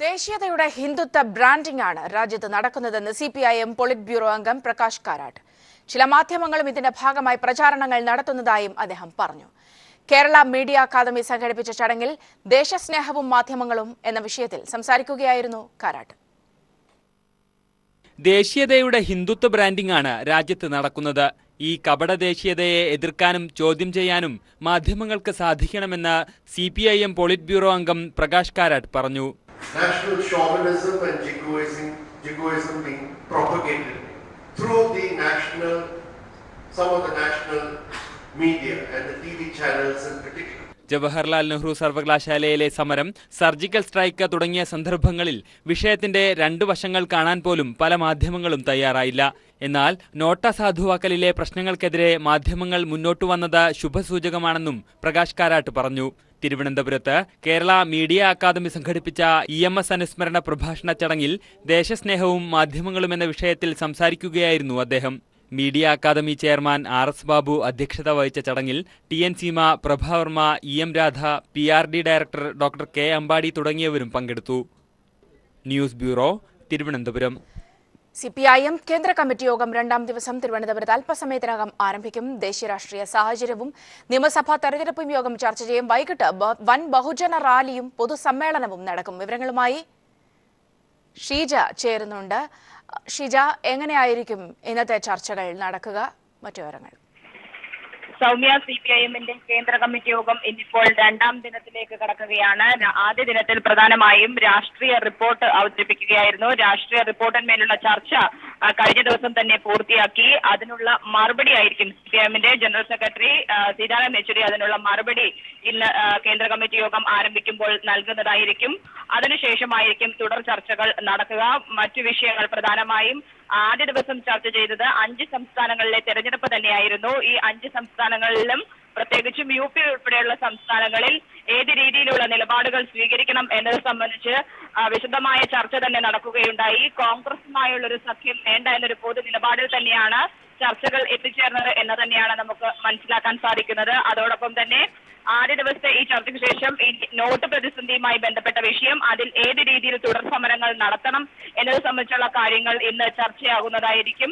ദേശീയതയുടെ ഹിന്ദുത്വ ബ്രാൻഡിംഗ് ആണ് രാജ്യത്ത് നടക്കുന്നതെന്ന് സിപിഐഎം പോളിറ്റ് ബ്യൂറോ അംഗം പ്രകാശ് കാരാട്ട്. ചില മാധ്യമങ്ങളും ഇതിന്റെ ഭാഗമായി പ്രചാരണങ്ങൾ നടത്തുന്നതായും അദ്ദേഹം പറഞ്ഞു. കേരള മീഡിയ അക്കാദമി സംഘടിപ്പിച്ച ചടങ്ങിൽ ദേശസ്നേഹവും മാധ്യമങ്ങളും എന്ന വിഷയത്തിൽ സംസാരിക്കുകയായിരുന്നു കാരാട്ട്. ദേശീയതയുടെ ഹിന്ദുത്വ ബ്രാൻഡിംഗ് ആണ് രാജ്യത്ത് നടക്കുന്നത്. ഈ കപട ദേശീയതയെ എതിർക്കാനും ചോദ്യം ചെയ്യാനും മാധ്യമങ്ങൾക്ക് സാധിക്കണമെന്ന് സിപിഐഎം പോളിറ്റ് ബ്യൂറോ അംഗം പ്രകാശ് കാരാട്ട് പറഞ്ഞു. National chauvinism and jingoism being propagated through some of the national media and the TV channels in particular. Jawaharlal Nehru സർവകലാശാലയിലെ സമരം, സർജിക്കൽ സ്ട്രൈക്ക് തുടങ്ങിയ സന്ദർഭങ്ങളിൽ വിഷയത്തിന്റെ 2 വശങ്ങൾ കാണാൻ പോലും പല മാധ്യമങ്ങളും തയ്യാറായില്ല. എന്നാൽ നോട്ട് അസാധുവാക്കലിലെ പ്രശ്നങ്ങൾക്കെതിരെ മാധ്യമങ്ങൾ മുന്നോട്ടു വന്നത് ശുഭസൂചകമാണെന്നും പ്രകാശ് കാരാട്ട് പറഞ്ഞു. തിരുവനന്തപുരത്ത് കേരള മീഡിയ അക്കാദമി സംഘടിപ്പിച്ച EMS അനുസ്മരണ പ്രഭാഷണ ചടങ്ങിൽ ദേശസ്നേഹവും മാധ്യമങ്ങളും എന്ന വിഷയത്തിൽ സംസാരിക്കുകയായിരുന്നു അദ്ദേഹം. Media academy chairman RS Babu അധ്യക്ഷത വഹിച്ച ചടങ്ങിൽ TN Seema, Prabhavarma, EM Radha, PRD director doctor K Ambadi തുടങ്ങിയവരും പങ്കെടുത്തു. News bureau, Thiruvananthapuram. സിപിഐഎം കേന്ദ്ര കമ്മിറ്റി യോഗം 2ാം ദിവസം തിരുവനന്തപുരത്ത് അല്പസമയത്തിനകം ആരംഭിക്കും. ദേശീയ രാഷ്ട്രീയ സാഹചര്യവും നിയമസഭാ തെരഞ്ഞെടുപ്പും യോഗം ചർച്ച ചെയ്യും. വൈകിട്ട് വൻ ബഹുജന റാലിയും പൊതുസമ്മേളനവും നടക്കും. വിവരങ്ങളുമായി ഷീജ ചേരുന്നുണ്ട്. ഷീജ, എങ്ങനെയായിരിക്കും ഇന്നത്തെ ചർച്ചകൾ നടക്കുക? മറ്റു വിവരങ്ങൾ. സൗമ്യ, സിപിഐഎമ്മിന്റെ കേന്ദ്ര കമ്മിറ്റി യോഗം ഇന്നിപ്പോൾ 2ാം ദിനത്തിലേക്ക് കടക്കുകയാണ്. ആദ്യ ദിനത്തിൽ പ്രധാനമായും രാഷ്ട്രീയ റിപ്പോർട്ട് അവതരിപ്പിക്കുകയായിരുന്നു. രാഷ്ട്രീയ റിപ്പോർട്ടിന്മേലുള്ള ചർച്ച കഴിഞ്ഞ ദിവസം തന്നെ പൂർത്തിയാക്കി. അതിനുള്ള മറുപടി ആയിരിക്കും സിപിഐഎമ്മിന്റെ ജനറൽ സെക്രട്ടറി സീതാറാം യെച്ചൂരി അതിനുള്ള മറുപടി ഇന്ന് കേന്ദ്ര കമ്മിറ്റി യോഗം ആരംഭിക്കുമ്പോൾ നൽകുന്നതായിരിക്കും. അതിനുശേഷമായിരിക്കും തുടർ ചർച്ചകൾ നടക്കുക. മറ്റു വിഷയങ്ങൾ പ്രധാനമായും ആദ്യ ദിവസം ചർച്ച ചെയ്തത് 5 സംസ്ഥാനങ്ങളിലെ തെരഞ്ഞെടുപ്പ് തന്നെയായിരുന്നു. ഈ 5 സംസ്ഥാനങ്ങളിലും പ്രത്യേകിച്ചും UP ഉൾപ്പെടെയുള്ള സംസ്ഥാനങ്ങളിൽ ഏത് രീതിയിലുള്ള നിലപാടുകൾ സ്വീകരിക്കണം എന്നത് സംബന്ധിച്ച് വിശദമായ ചർച്ച തന്നെ നടക്കുകയുണ്ടായി. കോൺഗ്രസുമായുള്ളൊരു സഖ്യം വേണ്ട എന്നൊരു പൊതു നിലപാടിൽ തന്നെയാണ് ചർച്ചകൾ എത്തിച്ചേർന്നത് എന്ന് തന്നെയാണ് നമുക്ക് മനസ്സിലാക്കാൻ സാധിക്കുന്നത്. അതോടൊപ്പം തന്നെ ആദ്യ ദിവസത്തെ ഈ ചർച്ചയ്ക്ക് ശേഷം ഈ നോട്ട് പ്രതിസന്ധിയുമായി ബന്ധപ്പെട്ട വിഷയം, അതിൽ ഏത് രീതിയിൽ തുടർ സമരങ്ങൾ നടത്തണം എന്നത് സംബന്ധിച്ചുള്ള കാര്യങ്ങൾ ഇന്ന് ചർച്ചയാകുന്നതായിരിക്കും.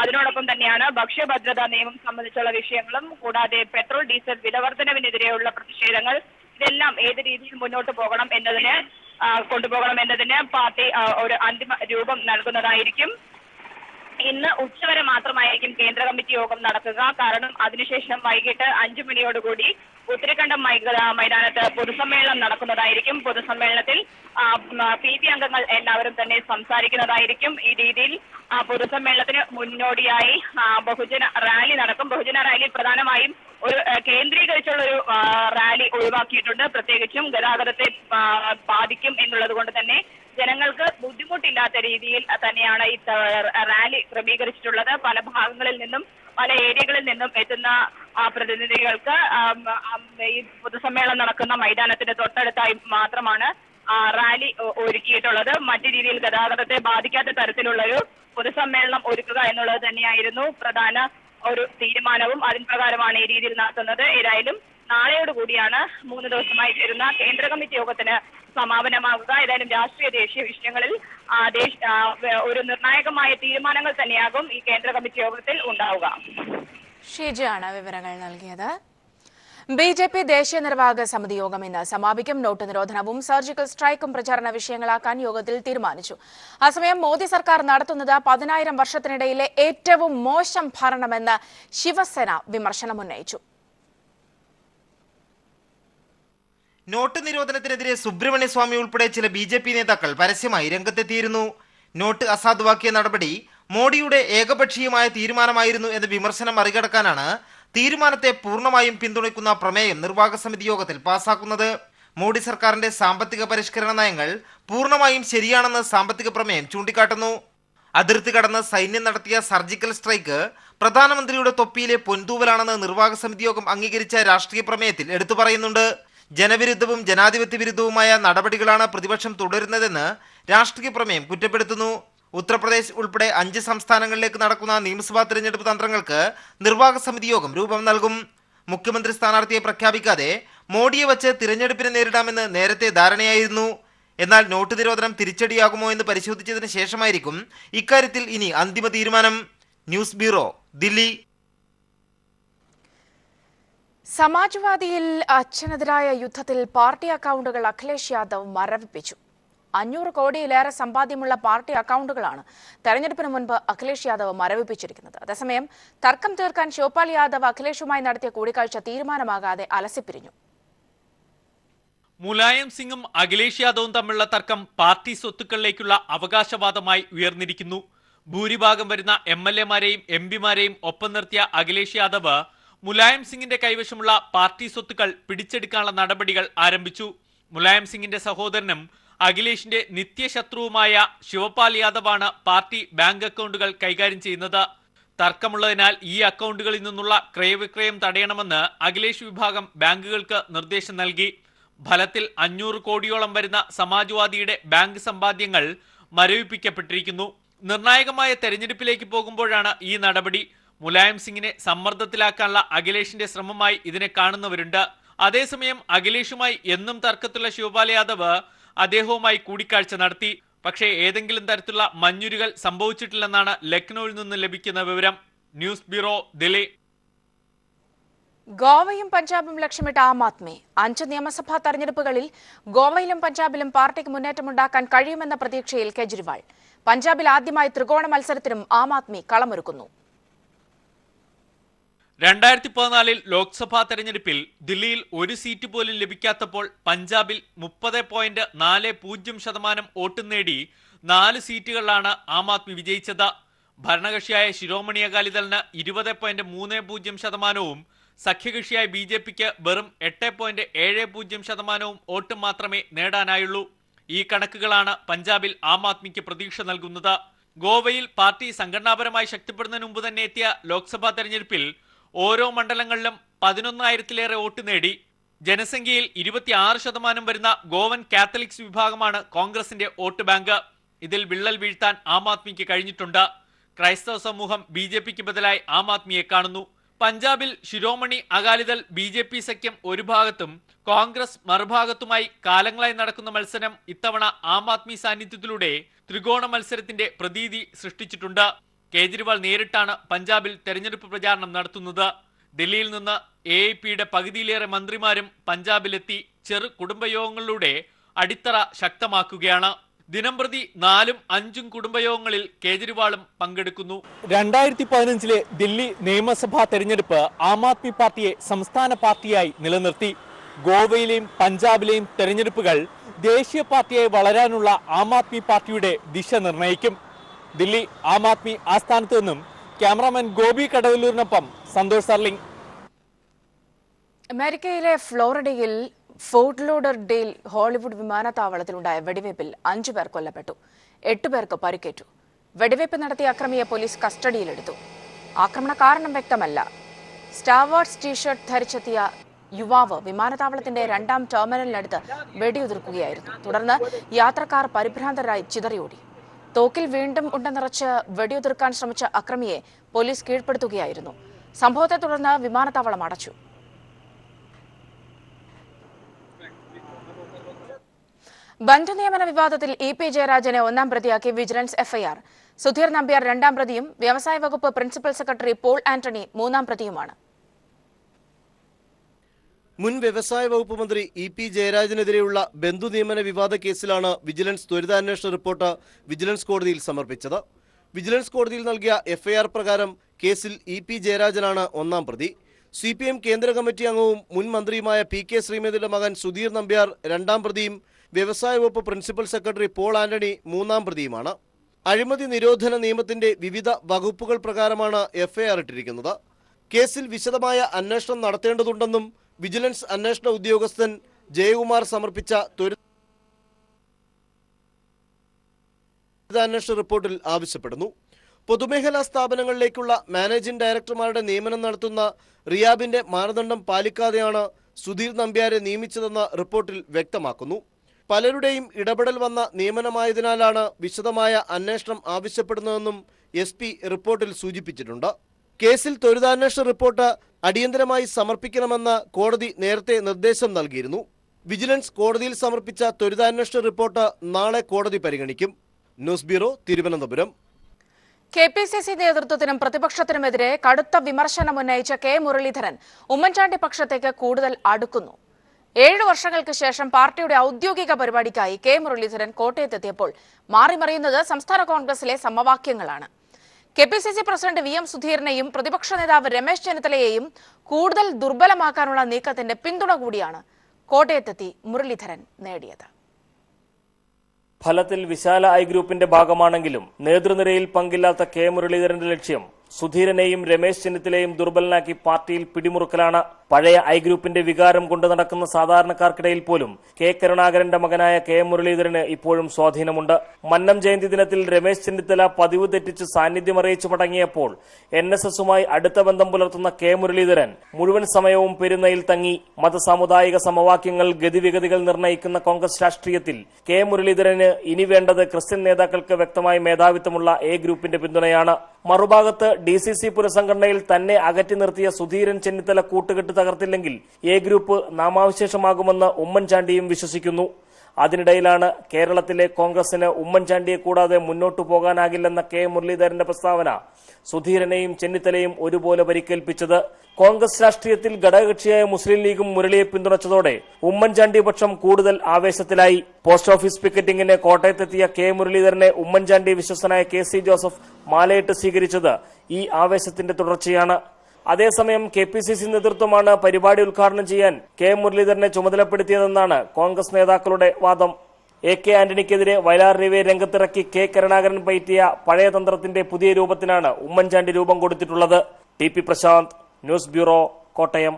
അതിനോടൊപ്പം തന്നെയാണ് ഭക്ഷ്യഭദ്രതാ നിയമം സംബന്ധിച്ചുള്ള വിഷയങ്ങളും, കൂടാതെ പെട്രോൾ ഡീസൽ വിലവർദ്ധനവിനെതിരെയുള്ള പ്രതിഷേധങ്ങൾ, ഇതെല്ലാം ഏത് രീതിയിൽ മുന്നോട്ട് കൊണ്ടുപോകണം എന്നതിന് പാർട്ടി ഒരു അന്തിമ രൂപം നൽകുന്നതായിരിക്കും. ഇന്ന് ഉച്ചവരെ മാത്രമായിരിക്കും കേന്ദ്ര കമ്മിറ്റി യോഗം നടക്കുക. കാരണം അതിനുശേഷം വൈകിട്ട് 5 മണിയോടുകൂടി ഉത്തരഖണ്ഡം മൈതാനത്ത് പൊതുസമ്മേളനം നടക്കുന്നതായിരിക്കും. പൊതുസമ്മേളനത്തിൽ PP അംഗങ്ങൾ എല്ലാവരും തന്നെ സംസാരിക്കുന്നതായിരിക്കും. ഈ രീതിയിൽ പൊതുസമ്മേളനത്തിന് മുന്നോടിയായി ബഹുജന റാലി നടക്കും. ബഹുജന റാലി പ്രധാനമായും ഒരു കേന്ദ്രീകരിച്ചുള്ള ഒരു റാലി ഒഴിവാക്കിയിട്ടുണ്ട്. പ്രത്യേകിച്ചും ഗതാഗതത്തെ ബാധിക്കും എന്നുള്ളത് കൊണ്ട് തന്നെ ജനങ്ങൾക്ക് ബുദ്ധിമുട്ടില്ലാത്ത രീതിയിൽ തന്നെയാണ് ഈ റാലി ക്രമീകരിച്ചിട്ടുള്ളത്. പല ഭാഗങ്ങളിൽ നിന്നും പല ഏരിയകളിൽ നിന്നും എത്തുന്ന പ്രതിനിധികൾക്ക് ഈ പൊതുസമ്മേളനം നടക്കുന്ന മൈതാനത്തിന്റെ തൊട്ടടുത്തായി മാത്രമാണ് റാലി ഒരുക്കിയിട്ടുള്ളത്. മറ്റു രീതിയിൽ ഗതാഗതത്തെ ബാധിക്കാത്ത തരത്തിലുള്ളൊരു പൊതുസമ്മേളനം ഒരുക്കുക എന്നുള്ളത് തന്നെയായിരുന്നു പ്രധാന ഒരു തീരുമാനവും. അതിൻ പ്രകാരമാണ് ഈ രീതിയിൽ നടത്തുന്നത്. ഏതായാലും നാളെയോടുകൂടിയാണ് 3 ദിവസമായി ചേരുന്ന കേന്ദ്ര കമ്മിറ്റി യോഗത്തിന് സമാപനമാകുക. ഏതായാലും രാഷ്ട്രീയ ദേശീയ വിഷയങ്ങളിൽ ഒരു നിർണായകമായ തീരുമാനങ്ങൾ തന്നെയാകും ഈ കേന്ദ്ര കമ്മിറ്റി യോഗത്തിൽ ഉണ്ടാവുക. ഷീജയാണ് വിവരങ്ങൾ നൽകിയത്. BJP ദേശീയ നിർവാഹക സമിതി യോഗം ഇന്ന് സമാപിക്കും. നോട്ട് നിരോധനവും സർജിക്കൽ സ്ട്രൈക്കും പ്രചാരണ വിഷയങ്ങളാക്കാൻ യോഗത്തിൽ തീരുമാനിച്ചു. അതേസമയം മോദി സർക്കാർ നടത്തുന്നത് 10,000 വർഷത്തിനിടയിലെ ഏറ്റവും മോശം ഭരണമെന്ന് ശിവസേന വിമർശനമുന്നയിച്ചു. നോട്ട് നിരോധനത്തിനെതിരെ സുബ്രഹ്മണ്യ സ്വാമി ഉൾപ്പെടെ ചില BJP നേതാക്കൾ പരസ്യമായി രംഗത്തെത്തിയിരുന്നു. നോട്ട് അസാധുവാക്കിയ നടപടി മോഡിയുടെ ഏകപക്ഷീയമായ തീരുമാനമായിരുന്നു എന്ന വിമർശനം മറികടക്കാനാണ് തീരുമാനത്തെ പൂർണ്ണമായും പിന്തുണയ്ക്കുന്ന പ്രമേയം നിർവാഹക സമിതി യോഗത്തിൽ പാസാക്കുന്നത്. മോഡി സർക്കാരിന്റെ സാമ്പത്തിക പരിഷ്കരണ നയങ്ങൾ പൂർണ്ണമായും ശരിയാണെന്ന് സാമ്പത്തിക പ്രമേയം ചൂണ്ടിക്കാട്ടുന്നു. അതിർത്തി കടന്ന് സൈന്യം നടത്തിയ സർജിക്കൽ സ്ട്രൈക്ക് പ്രധാനമന്ത്രിയുടെ തൊപ്പിയിലെ പൊൻതൂവലാണെന്ന് നിർവാഹക സമിതി യോഗം അംഗീകരിച്ച രാഷ്ട്രീയ പ്രമേയത്തിൽ എടുത്തു പറയുന്നുണ്ട്. ജനവിരുദ്ധവും ജനാധിപത്യ വിരുദ്ധവുമായ നടപടികളാണ് പ്രതിപക്ഷം തുടരുന്നതെന്ന് രാഷ്ട്രീയ പ്രമേയം കുറ്റപ്പെടുത്തുന്നു. ഉത്തർപ്രദേശ് ഉൾപ്പെടെ 5 സംസ്ഥാനങ്ങളിലേക്ക് നടക്കുന്ന നിയമസഭാ തിരഞ്ഞെടുപ്പ് തന്ത്രങ്ങൾക്ക് നിർവാഹക സമിതി യോഗം രൂപം നൽകും. മുഖ്യമന്ത്രി സ്ഥാനാർത്ഥിയെ പ്രഖ്യാപിക്കാതെ മോഡിയെ വച്ച് തിരഞ്ഞെടുപ്പിനെ നേരിടാമെന്ന് നേരത്തെ ധാരണയായിരുന്നു. എന്നാൽ നോട്ട് നിരോധനം തിരിച്ചടിയാകുമോ എന്ന് പരിശോധിച്ചതിന് ശേഷമായിരിക്കും ഇക്കാര്യത്തിൽ ഇനി അന്തിമ തീരുമാനം. News bureau, Delhi. സമാജ്വാദിയിൽ അച്ഛനെതിരായ യുദ്ധത്തിൽ പാർട്ടി അക്കൗണ്ടുകൾ അഖിലേഷ് യാദവ് മരവിപ്പിച്ചു. 500 കോടിയിലേറെ സമ്പാദ്യമുള്ള പാർട്ടി അക്കൗണ്ടുകളാണ് തെരഞ്ഞെടുപ്പിന് മുൻപ് അഖിലേഷ് യാദവ് മരവിപ്പിച്ചിരിക്കുന്നത്. അതേസമയം തർക്കം തീർക്കാൻ ശിവപാൽ യാദവ് അഖിലേഷുമായി നടത്തിയ കൂടിക്കാഴ്ച തീരുമാനമാകാതെ അലസിപ്പിരിഞ്ഞു. മുലായം സിംഗും അഖിലേഷ് യാദവും തമ്മിലുള്ള തർക്കം പാർട്ടി സ്വത്തുക്കളിലേക്കുള്ള അവകാശവാദമായി ഉയർന്നിരിക്കുന്നു. ഭൂരിഭാഗം വരുന്ന MLA-മാരെയും MP-മാരെയും ഒപ്പം നിർത്തിയ അഖിലേഷ് യാദവ് മുലായം സിംഗിന്റെ കൈവശമുള്ള പാർട്ടി സ്വത്തുക്കൾ പിടിച്ചെടുക്കാനുള്ള നടപടികൾ ആരംഭിച്ചു. മുലായം സിംഗിന്റെ സഹോദരനും അഖിലേഷിന്റെ നിത്യശത്രുവുമായ ശിവപാൽ യാദവാണ് പാർട്ടി ബാങ്ക് അക്കൗണ്ടുകൾ കൈകാര്യം ചെയ്യുന്നത്. തർക്കമുള്ളതിനാൽ ഈ അക്കൗണ്ടുകളിൽ നിന്നുള്ള ക്രയവിക്രയം തടയണമെന്ന് അഖിലേഷ് വിഭാഗം ബാങ്കുകൾക്ക് നിർദ്ദേശം നൽകി. ഫലത്തിൽ 500 കോടിയോളം വരുന്ന സമാജ്വാദിയുടെ ബാങ്ക് സമ്പാദ്യങ്ങൾ മരവിപ്പിക്കപ്പെട്ടിരിക്കുന്നു. നിർണായകമായ തെരഞ്ഞെടുപ്പിലേക്ക് പോകുമ്പോഴാണ് ഈ നടപടി. മുലായം സിംഗിനെ സമ്മർദ്ദത്തിലാക്കാനുള്ള അഖിലേഷിന്റെ ശ്രമമായി ഇതിനെ കാണുന്നവരുണ്ട്. അതേസമയം അഖിലേഷുമായി എന്നും തർക്കത്തിലുള്ള ശിവപാൽ യാദവ് അദ്ദേഹവുമായി കൂടിക്കാഴ്ച നടത്തി. പക്ഷേ ഏതെങ്കിലും തരത്തിലുള്ള മഞ്ഞുരുകൾ സംഭവിച്ചിട്ടില്ലെന്നാണ് ലക്നൌവിൽ നിന്ന് ലഭിക്കുന്ന വിവരം. News bureau, Delhi. ഗോവയും പഞ്ചാബും ലക്ഷ്യമിട്ട ആം ആദ്മി 5 നിയമസഭാ തെരഞ്ഞെടുപ്പുകളിൽ ഗോവയിലും പഞ്ചാബിലും പാർട്ടിക്ക് മുന്നേറ്റമുണ്ടാക്കാൻ കഴിയുമെന്ന പ്രതീക്ഷയിൽ കേജ്രിവാൾ. പഞ്ചാബിൽ ആദ്യമായി ത്രികോണ മത്സരത്തിനും ആം ആദ്മി കളമൊരുക്കുന്നു. 2014 ലോക്സഭാ തെരഞ്ഞെടുപ്പിൽ ദില്ലിയിൽ ഒരു സീറ്റ് പോലും ലഭിക്കാത്തപ്പോൾ പഞ്ചാബിൽ 30.40% വോട്ട് നേടി 4 സീറ്റുകളിലാണ് ആം ആദ്മി വിജയിച്ചത്. ഭരണകക്ഷിയായ ശിരോമണി അകാലിദളിന് 20.30% സഖ്യകക്ഷിയായ BJPക്ക് വെറും 8.70% വോട്ട് മാത്രമേ നേടാനായുള്ളൂ. ഈ കണക്കുകളാണ് പഞ്ചാബിൽ ആം ആദ്മിക്ക് പ്രതീക്ഷ നൽകുന്നത്. ഗോവയിൽ പാർട്ടി സംഘടനാപരമായി ശക്തിപ്പെടുന്നതിന് മുമ്പ് തന്നെ എത്തിയ ലോക്സഭാ തെരഞ്ഞെടുപ്പിൽ ഓരോ മണ്ഡലങ്ങളിലും 11,000-ലേറെ വോട്ട് നേടി. ജനസംഖ്യയിൽ 26% വരുന്ന ഗോവൻ കാത്തലിക്സ് വിഭാഗമാണ് കോൺഗ്രസിന്റെ വോട്ട് ബാങ്ക്. ഇതിൽ വിള്ളൽ വീഴ്ത്താൻ ആം ആദ്മിക്ക് കഴിഞ്ഞിട്ടുണ്ട്. ക്രൈസ്തവ സമൂഹം BJPക്ക് ബദലായി ആം ആദ്മിയെ കാണുന്നു. പഞ്ചാബിൽ ശിരോമണി അകാലിദൾ BJP സഖ്യം ഒരു ഭാഗത്തും കോൺഗ്രസ് മറുഭാഗത്തുമായി കാലങ്ങളായി നടക്കുന്ന മത്സരം ഇത്തവണ ആം ആദ്മി സാന്നിധ്യത്തിലൂടെ ത്രികോണ മത്സരത്തിന്റെ പ്രതീതി സൃഷ്ടിച്ചിട്ടുണ്ട്. കേജ്രിവാൾ നേരിട്ടാണ് പഞ്ചാബിൽ തെരഞ്ഞെടുപ്പ് പ്രചാരണം നടത്തുന്നത്. ദില്ലിയിൽ നിന്ന് AAPയുടെ പകുതിയിലേറെ മന്ത്രിമാരും പഞ്ചാബിലെത്തി ചെറു കുടുംബയോഗങ്ങളിലൂടെ അടിത്തറ ശക്തമാക്കുകയാണ്. ദിനംപ്രതി 4ഉം 5ഉം കുടുംബയോഗങ്ങളിൽ കേജ്രിവാളും പങ്കെടുക്കുന്നു. 2015 ദില്ലി നിയമസഭാ തെരഞ്ഞെടുപ്പ് ആം ആദ്മി പാർട്ടിയെ സംസ്ഥാന പാർട്ടിയായി നിലനിർത്തി. ഗോവയിലെയും പഞ്ചാബിലെയും തെരഞ്ഞെടുപ്പുകൾ ദേശീയ പാർട്ടിയായി വളരാനുള്ള ആം ആദ്മി പാർട്ടിയുടെ ദിശ നിർണ്ണയിക്കും. ദില്ലി ആം ആദ്മി ആസ്ഥാനത്ത് നിന്നും ക്യാമറാമാൻ ഗോപി കടവല്ലൂരിനൊപ്പം സന്തോഷ് സർലിംഗ്. അമേരിക്കയിലെ ഫ്ലോറിഡയിൽ ഫോർട്ട് ലോഡർഡെയിൽ ഹോളിവുഡ് വിമാനത്താവളത്തിലുണ്ടായ വെടിവയ്പിൽ 5 പേർ കൊല്ലപ്പെട്ടു, 8 പേർക്ക് പരിക്കേറ്റു. വെടിവയ്പ് നടത്തിയ അക്രമിയെ പോലീസ് കസ്റ്റഡിയിലെടുത്തു. ആക്രമണ കാരണം വ്യക്തമല്ല. സ്റ്റാർ വാർസ് ടീഷർട്ട് ധരിച്ചെത്തിയ യുവാവ് വിമാനത്താവളത്തിന്റെ 2ാം ടെർമിനലിനടുത്ത് വെടിയുതിർക്കുകയായിരുന്നു. തുടർന്ന് യാത്രക്കാർ പരിഭ്രാന്തരായി ചിതറിയോടി. തോക്കിൽ വീണ്ടും ഉണ്ടെന്നിറച്ച് വെടിയുതിർക്കാൻ ശ്രമിച്ച അക്രമിയെ പോലീസ് കീഴ്പ്പെടുത്തുകയായിരുന്നു. സംഭവത്തെ തുടർന്ന് വിമാനത്താവളം അടച്ചു. ബന്ധുനിയമന വിവാദത്തിൽ EP ജയരാജനെ 1ാം പ്രതിയാക്കി വിജിലൻസ് FIR. സുധീർ നമ്പ്യാർ 2ാം പ്രതിയും വ്യവസായ വകുപ്പ് പ്രിൻസിപ്പൽ സെക്രട്ടറി പോൾ ആന്റണി 3ാം പ്രതിയുമാണ്. മുൻ വ്യവസായ വകുപ്പ് മന്ത്രി EP ജയരാജനെതിരെയുള്ള ബന്ധുനിയമന വിവാദ കേസിലാണ് വിജിലൻസ് ത്വരിതാന്വേഷണ റിപ്പോർട്ട് വിജിലൻസ് കോടതിയിൽ സമർപ്പിച്ചത്. വിജിലൻസ് കോടതിയിൽ നൽകിയ FIR പ്രകാരം കേസിൽ EP ജയരാജനാണ് 1ാം പ്രതി. CPM കേന്ദ്ര കമ്മിറ്റി അംഗവും മുൻ മന്ത്രിയുമായ PK ശ്രീമതിയുടെ മകൻ സുധീർ നമ്പ്യാർ 2ാം പ്രതിയും വ്യവസായ വകുപ്പ് പ്രിൻസിപ്പൽ സെക്രട്ടറി പോൾ ആന്റണി 3ാം പ്രതിയുമാണ്. അഴിമതി നിരോധന നിയമത്തിന്റെ വിവിധ വകുപ്പുകൾ പ്രകാരമാണ് FIR ഇട്ടിരിക്കുന്നത്. കേസിൽ വിശദമായ അന്വേഷണം നടത്തേണ്ടതുണ്ടെന്നും വിജിലൻസ് അന്വേഷണ ഉദ്യോഗസ്ഥൻ ജയകുമാർ സമർപ്പിച്ച ത്വരിതാന്വേഷണ റിപ്പോർട്ടിൽ ആവശ്യപ്പെടുന്നു. പൊതുമേഖലാ സ്ഥാപനങ്ങളിലേക്കുള്ള മാനേജിംഗ് ഡയറക്ടർമാരുടെ നിയമനം നടത്തുന്ന റിയാബിന്റെ മാനദണ്ഡം പാലിക്കാതെയാണ് സുധീർ നമ്പ്യാരെ നിയമിച്ചതെന്ന് റിപ്പോർട്ടിൽ വ്യക്തമാക്കുന്നു. പലരുടെയും ഇടപെടൽ വന്ന നിയമനമായതിനാലാണ് വിശദമായ അന്വേഷണം ആവശ്യപ്പെടുന്നതെന്നും SP റിപ്പോർട്ടിൽ സൂചിപ്പിച്ചിട്ടുണ്ട്. കേസിൽ ത്വരിതാന്വേഷണ റിപ്പോർട്ട് അടിയന്തരമായി സമർപ്പിക്കണമെന്ന് കോടതി നേരത്തെ നിർദ്ദേശം നൽകിയിരുന്നു. വിജിലൻസ് കോടതിയിൽ സമർപ്പിച്ച ത്വരിതാന്വേഷണ റിപ്പോർട്ട് നാളെ കോടതി പരിഗണിക്കും. News bureau, Thiruvananthapuram. KPCC നേതൃത്വത്തിനും പ്രതിപക്ഷത്തിനുമെതിരെ കടുത്ത വിമർശനം ഉന്നയിച്ച കെ മുരളീധരൻ ഉമ്മൻചാണ്ടി പക്ഷത്തേക്ക് കൂടുതൽ അടുക്കുന്നു. 7 വർഷങ്ങൾക്ക് ശേഷം പാർട്ടിയുടെ ഔദ്യോഗിക പരിപാടിക്കായി കെ മുരളീധരൻ കോട്ടയത്തെത്തിയപ്പോൾ മാറിമറിയുന്നത് സംസ്ഥാന കോൺഗ്രസിലെ സമവാക്യങ്ങളാണ്. KPCC പ്രസിഡന്റ് VM സുധീരനെയും പ്രതിപക്ഷ നേതാവ് രമേശ് ചെന്നിത്തലയെയും കൂടുതൽ ദുർബലമാക്കാനുള്ള നീക്കത്തിന്റെ പിന്തുണ കൂടിയാണ് കോട്ടയത്തെത്തി മുരളീധരൻ നേടിയത്. ഫലത്തിൽ വിശാല ഐ ഗ്രൂപ്പിന്റെ ഭാഗമാണെങ്കിലും നേതൃനിരയിൽ പങ്കില്ലാത്ത കെ മുരളീധരന്റെ ലക്ഷ്യം സുധീരനെയും രമേശ് ചെന്നിത്തലയും ദുർബലനാക്കി പാർട്ടിയിൽ പിടിമുറുക്കലാണ്. പഴയ ഐ ഗ്രൂപ്പിന്റെ വികാരം കൊണ്ടു നടക്കുന്ന സാധാരണക്കാർക്കിടയിൽ പോലും കെ കരുണാകരന്റെ മകനായ കെ മുരളീധരന് ഇപ്പോഴും സ്വാധീനമുണ്ട്. മന്നം ജയന്തി ദിനത്തിൽ രമേശ് ചെന്നിത്തല പതിവ് തെറ്റിച്ച് സാന്നിധ്യം അറിയിച്ചു മടങ്ങിയപ്പോൾ NSSുമായി അടുത്ത ബന്ധം പുലർത്തുന്ന കെ മുരളീധരൻ മുഴുവൻ സമയവും പെരുന്നയിൽ തങ്ങി. മതസാമുദായിക സമവാക്യങ്ങൾ ഗതിവിഗതികൾ നിർണ്ണയിക്കുന്ന കോൺഗ്രസ് രാഷ്ട്രീയത്തിൽ കെ മുരളീധരന് ഇനി വേണ്ടത് ക്രിസ്ത്യൻ നേതാക്കൾക്ക് വ്യക്തമായ മേധാവിത്വമുള്ള എ ഗ്രൂപ്പിന്റെ പിന്തുണയാണ്. മറുഭാഗത്ത് DCC പുനഃസംഘടനയിൽ തന്നെ അകറ്റി നിർത്തിയ സുധീരൻ ചെന്നിത്തല കൂട്ടുകെട്ട് തകർത്തില്ലെങ്കിൽ എ ഗ്രൂപ്പ് നാമാവശേഷമാകുമെന്ന് ഉമ്മൻചാണ്ടിയും വിശ്വസിക്കുന്നു. അതിനിടയിലാണ് കേരളത്തിലെ കോൺഗ്രസിന് ഉമ്മൻചാണ്ടിയെ കൂടാതെ മുന്നോട്ടു പോകാനാകില്ലെന്ന കെ മുരളീധരന്റെ പ്രസ്താവന സുധീരനെയും ചെന്നിത്തലയും ഒരുപോലെ പരിക്കേൽപ്പിച്ചത്. കോൺഗ്രസ് രാഷ്ട്രീയത്തിൽ ഘടകകക്ഷിയായ മുസ്ലിം ലീഗും മുരളിയെ പിന്തുണച്ചതോടെ ഉമ്മൻചാണ്ടി പക്ഷം കൂടുതൽ ആവേശത്തിലായി. പോസ്റ്റ് ഓഫീസ് പിക്കറ്റിംഗിന് കോട്ടയത്തെത്തിയ കെ മുരളീധരനെ ഉമ്മൻചാണ്ടി വിശ്വസ്തനായ KC ജോസഫ് മാലയിട്ട് സ്വീകരിച്ചത് ഈ ആവേശത്തിന്റെ തുടർച്ചയാണ്. അതേസമയം KPCC നേതൃത്വമാണ് പരിപാടി ഉദ്ഘാടനം ചെയ്യാൻ കെ മുരളീധരനെ ചുമതലപ്പെടുത്തിയതെന്നാണ് കോൺഗ്രസ് നേതാക്കളുടെ വാദം. AK ആന്റണിക്കെതിരെ വയലാർ രവിയെ രംഗത്തിറക്കി കെ കരുണാകരൻ പയറ്റിയ പഴയ തന്ത്രത്തിന്റെ പുതിയ രൂപത്തിനാണ് ഉമ്മൻചാണ്ടി രൂപം കൊടുത്തിട്ടുള്ളത്. TP Prashanth, news bureau, Kottayam.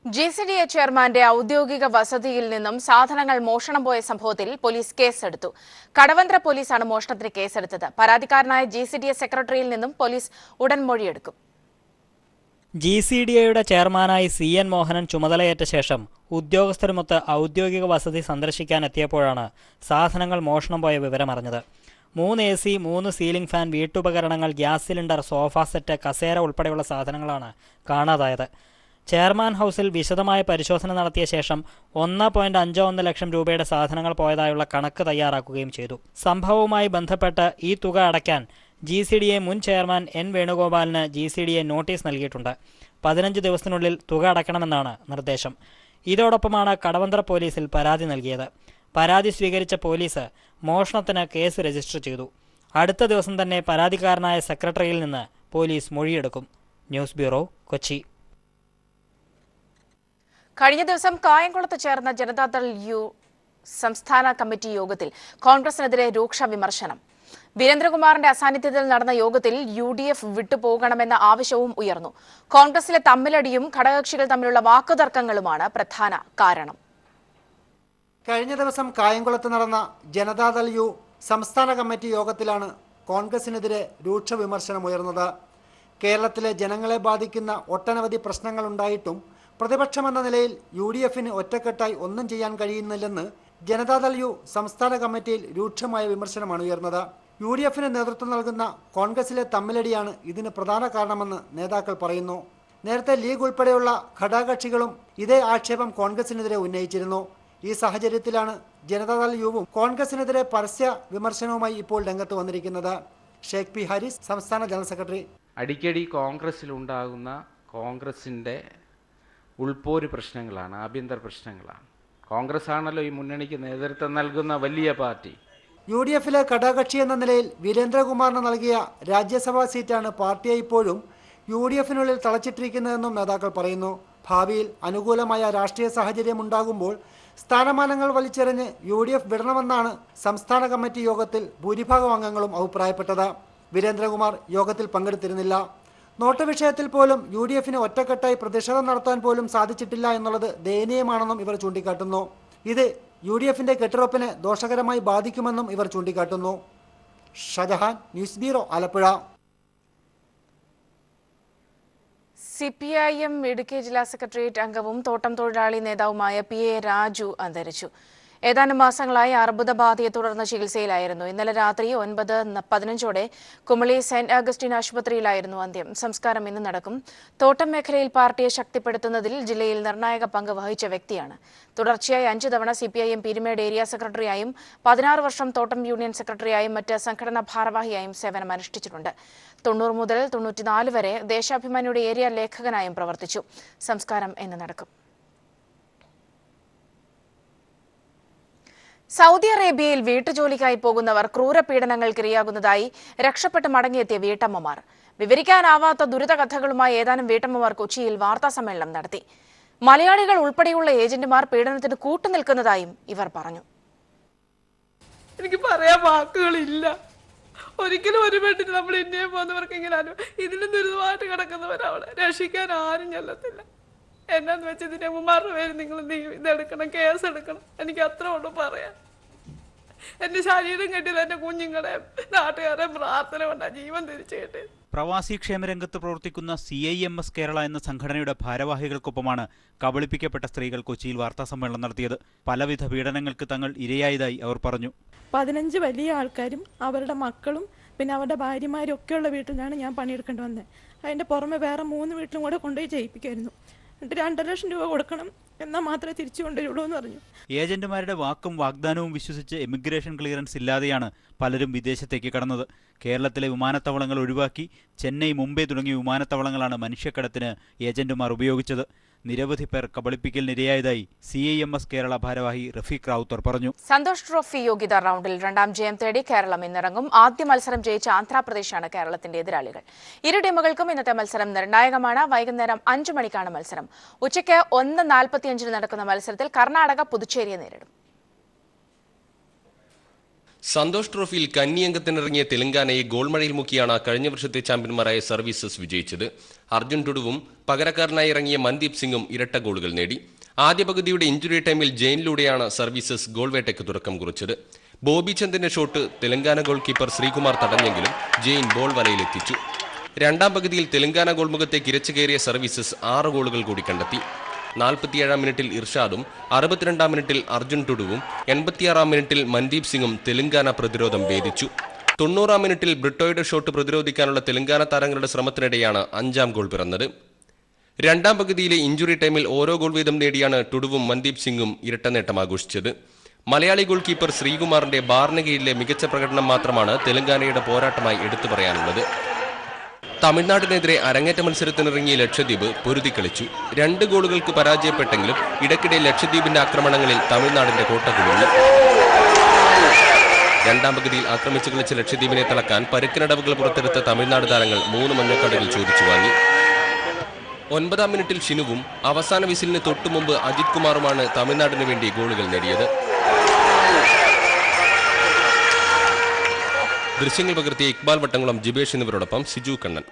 GCDA ചെയർമാന്റെ ഔദ്യോഗിക വസതിയിൽ നിന്നും സാധനങ്ങൾ മോഷണം പോയ സംഭവത്തിൽ പോലീസ് കേസെടുത്തു. കടവന്ത്ര പോലീസാണ് മോഷണത്തിന് കേസെടുത്തത്. പരാതിക്കാരനായ GCDA സെക്രട്ടറിയിൽ നിന്നും പോലീസ് ഉടൻ മൊഴിയെടുക്കും. GCDAയുടെ ചെയർമാനായി CN മോഹനൻ ചുമതലയേറ്റ ശേഷം ഉദ്യോഗസ്ഥരുമൊത്ത് ഔദ്യോഗിക വസതി സന്ദർശിക്കാനെത്തിയപ്പോഴാണ് സാധനങ്ങൾ മോഷണം പോയ വിവരമറിഞ്ഞത്. 3 AC, 3 സീലിംഗ് ഫാൻ, വീട്ടുപകരണങ്ങൾ, ഗ്യാസ് സിലിണ്ടർ, സോഫ സെറ്റ്, കസേര ഉൾപ്പെടെയുള്ള സാധനങ്ങളാണ് കാണാതായത്. ചെയർമാൻ ഹൗസിൽ വിശദമായ പരിശോധന നടത്തിയ ശേഷം 1.51 ലക്ഷം രൂപയുടെ സാധനങ്ങൾ പോയതായുള്ള കണക്ക് തയ്യാറാക്കുകയും ചെയ്തു. സംഭവവുമായി ബന്ധപ്പെട്ട് ഈ തുക അടയ്ക്കാൻ GCDA മുൻ ചെയർമാൻ N വേണുഗോപാലിന് GCDA നോട്ടീസ് നൽകിയിട്ടുണ്ട്. 15 ദിവസത്തിനുള്ളിൽ തുക അടയ്ക്കണമെന്നാണ് നിർദ്ദേശം. ഇതോടൊപ്പമാണ് കടവന്ത്ര പോലീസിൽ പരാതി നൽകിയത്. പരാതി സ്വീകരിച്ച പോലീസ് മോഷണത്തിന് കേസ് രജിസ്റ്റർ ചെയ്തു. അടുത്ത ദിവസം തന്നെ പരാതിക്കാരനായ സെക്രട്ടറിയിൽ നിന്ന് പോലീസ് മൊഴിയെടുക്കും. News bureau, Kochi. കഴിഞ്ഞ ദിവസം കായംകുളത്ത് ചേർന്ന ജനതാദൾ യു സംസ്ഥാന കമ്മിറ്റി യോഗത്തിൽ കോൺഗ്രസിനെതിരെ രൂക്ഷ വിമർശനം. വീരേന്ദ്രകുമാറിന്റെ അസാന്നിധ്യത്തിൽ നടന്ന യോഗത്തിൽ UDF വിട്ടുപോകണമെന്ന ആവശ്യവും ഉയർന്നു. കോൺഗ്രസിലെ തമ്മിലടിയും ഘടകകക്ഷികൾ തമ്മിലുള്ള വാക്കുതർക്കങ്ങളുമാണ് പ്രധാന കാരണം. കഴിഞ്ഞ ദിവസം കായംകുളത്ത് നടന്ന ജനതാദൾ യു സംസ്ഥാന കമ്മിറ്റി യോഗത്തിലാണ് കോൺഗ്രസിനെതിരെ രൂക്ഷ വിമർശനം ഉയർന്നത്. കേരളത്തിലെ ജനങ്ങളെ ബാധിക്കുന്ന ഒട്ടനവധി പ്രശ്നങ്ങളുണ്ടായിട്ടും പ്രതിപക്ഷമെന്ന നിലയിൽ UDFന് ഒറ്റക്കെട്ടായി ഒന്നും ചെയ്യാൻ കഴിയുന്നില്ലെന്ന് ജനതാദൾ യു സംസ്ഥാന കമ്മിറ്റിയിൽ രൂക്ഷമായ വിമർശനമാണ് ഉയർന്നത്. UDFന് നേതൃത്വം നൽകുന്ന കോൺഗ്രസിലെ തമ്മിലടിയാണ് ഇതിന് പ്രധാന കാരണമെന്ന് നേതാക്കൾ പറയുന്നു. നേരത്തെ ലീഗ് ഉൾപ്പെടെയുള്ള ഘടകകക്ഷികളും ഇതേ ആക്ഷേപം കോൺഗ്രസിനെതിരെ ഉന്നയിച്ചിരുന്നു. ഈ സാഹചര്യത്തിലാണ് ജനതാദൾ യുവും കോൺഗ്രസിനെതിരെ പരസ്യ വിമർശനവുമായി ഇപ്പോൾ രംഗത്ത് വന്നിരിക്കുന്നത്. ഷേഖ് പി ഹാരിസ്, സംസ്ഥാന ജനറൽ സെക്രട്ടറി. അടിക്കടി കോൺഗ്രസിലുണ്ടാകുന്ന കോൺഗ്രസിൻ്റെ ഉൾപോര് പ്രശ്നങ്ങളാണ്, ആഭ്യന്തര പ്രശ്നങ്ങളാണ്. കോൺഗ്രസ് ആണല്ലോ ഈ മുന്നണിക്ക് നേതൃത്വം നൽകുന്ന വലിയ പാർട്ടി. UDFിലെ ഘടകകക്ഷി എന്ന നിലയിൽ വീരേന്ദ്രകുമാറിന് നൽകിയ രാജ്യസഭാ സീറ്റാണ് പാർട്ടിയെ ഇപ്പോഴും UDFിനുള്ളിൽ തളച്ചിട്ടിരിക്കുന്നതെന്നും നേതാക്കൾ പറയുന്നു. ഭാവിയിൽ അനുകൂലമായ രാഷ്ട്രീയ സാഹചര്യം ഉണ്ടാകുമ്പോൾ സ്ഥാനമാനങ്ങൾ വലിച്ചെറിഞ്ഞ് UDF വിടണമെന്നാണ് സംസ്ഥാന കമ്മിറ്റി യോഗത്തിൽ ഭൂരിഭാഗം അംഗങ്ങളും അഭിപ്രായപ്പെട്ടത്. വീരേന്ദ്രകുമാർ യോഗത്തിൽ പങ്കെടുത്തിരുന്നില്ല. നോട്ട് വിഷയത്തിൽ പോലും UDFന് ഒറ്റക്കെട്ടായി പ്രതിഷേധം നടത്താൻ പോലും സാധിച്ചിട്ടില്ല എന്നുള്ളത് ദയനീയമാണെന്നും ഇവർ ചൂണ്ടിക്കാട്ടുന്നു. ഇത് UDFന്റെ കെട്ടുറപ്പിനെ ദോഷകരമായി ബാധിക്കുമെന്നും ഇവർ ചൂണ്ടിക്കാട്ടുന്നു. Shajahan, news bureau, Alappuzha. CPIM Idukki ജില്ലാ സെക്രട്ടേറിയറ്റ് അംഗവും തോട്ടം തൊഴിലാളി നേതാവുമായ PA രാജു അന്തരിച്ചു. ഏതാനും മാസങ്ങളായി അർബുദബാധയെ തുടർന്ന് ചികിത്സയിലായിരുന്നു. ഇന്നലെ രാത്രി 9:15 കുമളി സെന്റ് അഗസ്റ്റിൻ ആശുപത്രിയിലായിരുന്നു അന്ത്യം. സംസ്കാരം ഇന്ന് നടക്കും. തോട്ടം മേഖലയിൽ പാർട്ടിയെ ശക്തിപ്പെടുത്തുന്നതിൽ ജില്ലയിൽ നിർണായക പങ്ക് വഹിച്ച വ്യക്തിയാണ്. തുടർച്ചയായി 5 തവണ CPIM പീരുമേട് ഏരിയ സെക്രട്ടറിയായും 16 വർഷം തോട്ടം യൂണിയൻ സെക്രട്ടറിയായും മറ്റ് സംഘടനാ ഭാരവാഹിയായും സേവനമനുഷ്ഠിച്ചിട്ടുണ്ട്. 90 മുതൽ 94 വരെ ദേശാഭിമാനിയുടെ ഏരിയ ലേഖകനായും പ്രവർത്തിച്ചു. സംസ്കാരം ഇന്ന് നടക്കും. സൗദി അറേബ്യയിൽ വീട്ടുജോലിക്കായി പോകുന്നവർ ക്രൂരപീഡനങ്ങൾക്കിരയാകുന്നതായി രക്ഷപ്പെട്ട് മടങ്ങിയെത്തിയ വീട്ടമ്മമാർ. വിവരിക്കാനാവാത്ത ദുരിതകഥകളുമായി ഏതാനും വീട്ടമ്മമാർ കൊച്ചിയിൽ വാർത്താസമ്മേളനം നടത്തി. മലയാളികൾ ഉൾപ്പെടെയുള്ള ഏജന്റുമാർ പീഡനത്തിന് കൂട്ടുനിൽക്കുന്നതായും ഇവർ പറഞ്ഞു. എനിക്ക് പറയാൻ വാക്കുകളില്ല. ഒരിക്കലും ഒരു വീട്ടിൽ നമ്മൾ ഇന്ത്യയിൽ പോകുന്നവർക്ക് ഇങ്ങനെ ഇതിലും ദുരിതമായിട്ട് കിടക്കുന്നവരവിടെ രക്ഷിക്കാൻ ആരും ചെല്ലത്തില്ല. എന്നാന്ന് വെച്ചാൽ ഇതിന്റെ അമ്മമാരുടെ പേര് നിങ്ങൾ ഇതെടുക്കണം, കേസ് എടുക്കണം. എനിക്ക് അത്ര ഉള്ളൂ പറയാൻ. എന്റെ ശരീരം കെട്ടിയത് എന്റെ കുഞ്ഞുങ്ങളെ നാട്ടുകാരെ പ്രാർത്ഥന കൊണ്ടാ ജീവൻ തിരിച്ചു കെട്ടിയത്. പ്രവാസി ക്ഷേമരംഗത്ത് പ്രവർത്തിക്കുന്ന CIMS കേരള എന്ന സംഘടനയുടെ ഭാരവാഹികൾക്കൊപ്പമാണ് കബളിപ്പിക്കപ്പെട്ട സ്ത്രീകൾ കൊച്ചിയിൽ വാർത്താസമ്മേളനം നടത്തിയത്. പലവിധ പീഡനങ്ങൾക്ക് തങ്ങൾ ഇരയായതായി അവർ പറഞ്ഞു. 15 വലിയ ആൾക്കാരും അവരുടെ മക്കളും പിന്നെ അവരുടെ ഭാര്യമാരും ഒക്കെയുള്ള വീട്ടിലാണ് ഞാൻ പണിയെടുക്കേണ്ടി വന്നത്. അതിന്റെ പുറമെ വേറെ 3 വീട്ടിലും കൂടെ കൊണ്ടുപോയി ചെയ്യിപ്പിക്കായിരുന്നു. എന്നിട്ട് 2.5 ലക്ഷം രൂപ കൊടുക്കണം, എന്നാൽ മാത്രമേ തിരിച്ചു കൊണ്ടുവരുള്ളൂ എന്ന് പറഞ്ഞു. ഏജന്റുമാരുടെ വാക്കും വാഗ്ദാനവും വിശ്വസിച്ച് എമിഗ്രേഷൻ ക്ലിയറൻസ് ഇല്ലാതെയാണ് പലരും വിദേശത്തേക്ക് കടന്നത്. കേരളത്തിലെ വിമാനത്താവളങ്ങൾ ഒഴിവാക്കി ചെന്നൈ, മുംബൈ തുടങ്ങിയ വിമാനത്താവളങ്ങളാണ് മനുഷ്യക്കടത്തിന് ഏജന്റുമാർ ഉപയോഗിച്ചത്. നിരവധി പേർ കബളിപ്പിക്കലിനിരയായതായി CIMS കേരള ഭാരവാഹി റഫീഖ് റാവുത്തർ പറഞ്ഞു. സന്തോഷ് ട്രോഫി യോഗ്യതാ റൗണ്ടിൽ 2ാം ജയം തേടി കേരളം ഇന്നിറങ്ങും. ആദ്യ മത്സരം ജയിച്ച ആന്ധ്രാപ്രദേശാണ് കേരളത്തിന്റെ എതിരാളികൾ. ഇരു ടീമുകൾക്കും ഇന്നത്തെ മത്സരം നിർണായകമാണ്. വൈകുന്നേരം 5 മണിക്കാണ് മത്സരം. ഉച്ചയ്ക്ക് 1:45 നടക്കുന്ന മത്സരത്തിൽ കർണാടക പുതുച്ചേരിയെ നേരിടും. സന്തോഷ് ട്രോഫിയിൽ കന്നിയംഗത്തിനിറങ്ങിയ തെലങ്കാനയെ ഗോൾമഴയിൽ മുക്കിയാണ് കഴിഞ്ഞ വർഷത്തെ ചാമ്പ്യന്മാരായ സർവീസസ് വിജയിച്ചത്. അർജുൻ ടുഡുവും പകരക്കാരനായി ഇറങ്ങിയ മൻദീപ് സിംഗും ഇരട്ട ഗോളുകൾ നേടി. ആദ്യ പകുതിയുടെ ഇഞ്ചുറി ടൈമിൽ ജയിനിലൂടെയാണ് സർവീസസ് ഗോൾ വേട്ടയ്ക്ക് തുടക്കം കുറിച്ചത്. ബോബി ചന്ദിന്റെ shot Telangana goalkeeper Sreekumar തടഞ്ഞെങ്കിലും ജെയിൻ ബോൾ വലയിലെത്തിച്ചു. 2ാം പകുതിയിൽ തെലങ്കാന ഗോൾമുഖത്തേക്ക് ഇരച്ചു കയറിയ സർവീസസ് 6 ഗോളുകൾ കൂടി കണ്ടെത്തി. 47-ാം മിനിറ്റിൽ ഇർഷാദും 62-ാം മിനിറ്റിൽ അർജുൻ ടുഡുവും 86-ാം മിനിറ്റിൽ മൻദീപ് സിംഗും തെലങ്കാന പ്രതിരോധം ഭേദിച്ചു. 90-ാം മിനിറ്റിൽ ബ്രിട്ടോയുടെ ഷോട്ട് പ്രതിരോധിക്കാനുള്ള തെലങ്കാന താരങ്ങളുടെ ശ്രമത്തിനിടെയാണ് 5ാം ഗോൾ പിറന്നത്. 2ാം പകുതിയിലെ ഇഞ്ചുറി ടൈമിൽ ഓരോ ഗോൾ വീതം നേടിയാണ് ടുഡുവും മൻദീപ് സിംഗും ഇരട്ട നേട്ടം ആഘോഷിച്ചത്. മലയാളി ഗോൾ കീപ്പർ ശ്രീകുമാറിന്റെ ബാറിന് കീഴിലെ മികച്ച പ്രകടനം മാത്രമാണ് തെലങ്കാനയുടെ പോരാട്ടമായി എടുത്തു പറയാനുള്ളത്. തമിഴ്നാടിനെതിരെ അരങ്ങേറ്റ മത്സരത്തിനിറങ്ങിയ ലക്ഷദ്വീപ് പൊരുതി കളിച്ചു. 2 ഗോളുകൾക്ക് പരാജയപ്പെട്ടെങ്കിലും ഇടയ്ക്കിടെ ലക്ഷദ്വീപിന്റെ ആക്രമണങ്ങളിൽ തമിഴ്നാടിന്റെ കോട്ട കുടുങ്ങി. 2ാം പകുതിയിൽ ആക്രമിച്ചു കളിച്ച ലക്ഷദ്വീപിനെ തളക്കാൻ പരുക്കനടവുകൾ പുറത്തെടുത്ത തമിഴ്നാട് താരങ്ങൾ 3 മഞ്ഞക്കാർഡുകൾ ചോദിച്ചു വാങ്ങി. 9-ാം മിനിറ്റിൽ ഷിനുവും അവസാന വിസിലിന് തൊട്ടുമുമ്പ് അജിത് കുമാറുമാണ് തമിഴ്നാടിന് വേണ്ടി ഗോളുകൾ നേടിയത്. ദൃശ്യങ്ങൾ പകർത്തിയ ഇക്ബാൽ വട്ടംകുളം, ജിബേഷ് എന്നിവരോടൊപ്പം സിജു കണ്ണൻ.